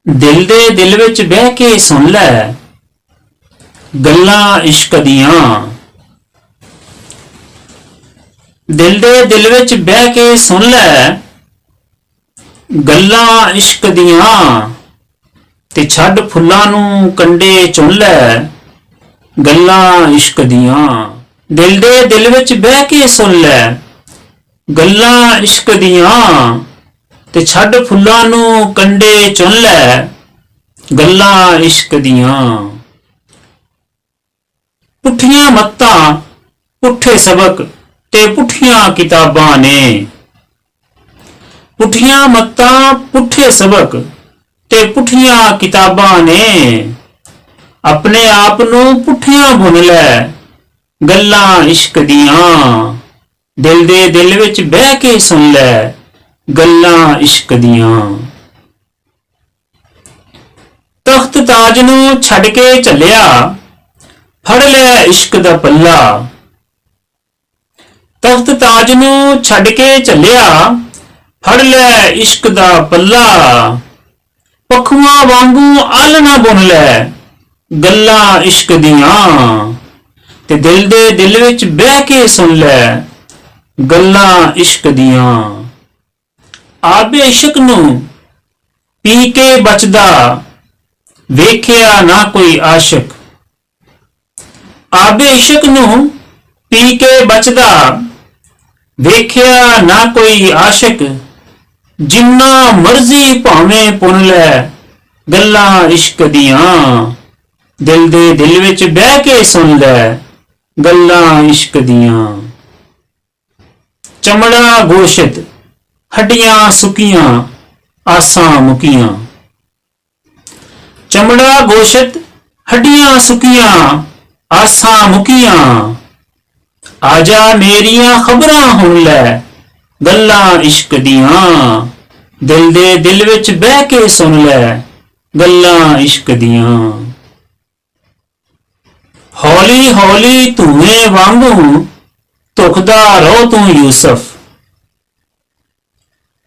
दिल दे दिल विच बह के सुन लै गल्लां इश्क दियां। दिल दे दिल विच बह के सुन लै गल्लां इश्क दियां ते छड्ड फुल्लां नूं कंडे चुन लै गल्लां इश्क दियां। दिल दे दिल विच बह के सुन लै गल्लां इश्क दियां ते छड्ड फुल्लां नूं कंडे चुन लै गल्लां इश्क दियां। पुठियां मत्तां पुठे सबक ते पुठियां किताबां ने। पुठियां मत्तां पुठे सबक ते पुठियां किताबां ने। अपने आप नूं पुठियां बुन लै गल्लां इश्क दियां। दिल दे दिल विच बह के सुन लै गल्लां इश्क दियां। तख्त ताज नूं छड्ड के झल्लिया फड़ लै इश्क दा पल्ला। तख्त ताज नूं छड्ड के झल्लिया फड़ लै इश्क दा पल्ला। पखुआं वांगू आलना बुन लै गल्लां इश्क दियां ते दिल दे दिल विच बह के सुन लै गल्लां इश्क दियां। आबे इश्क नूं पी के बचदा वेखिया ना कोई आशिक। आबे इश्क नूं पी के बचदा वेखिया ना कोई आशिक। जिन्ना मर्जी भावें पुन लै गल्लां इश्क दियां। दिल दे दिल विच बह के सुन लै गल्लां इश्क दियां। चमड़ा गोशत हड्डियां सुकियां आसां मुकियां। चमड़ा गोशत हड्डियां सुकियां आसां मुकियां। आजा मेरियां खबरां हुन लै गल्लां इश्क दियां। दिल दे दिल विच बह के सुन लै गल्लां इश्क दियां। हौली हौली धुएं वांगू धुखदा रहो तू यूसुफ।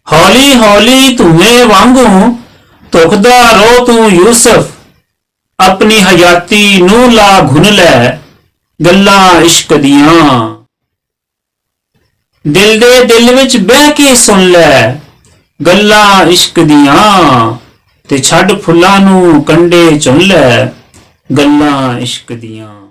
हौली हौली धुएं वांगू धुखदा रहो तू यूसुफ। अपनी हयाती नूं ला घुन लै गल्लां इश्क दियां। दिल दे दिल विच बह के सुन लै गल्लां इश्क दियां ते छड्ड फुल्लां नूं कंडे चुन लै गल्लां इश्क दियां।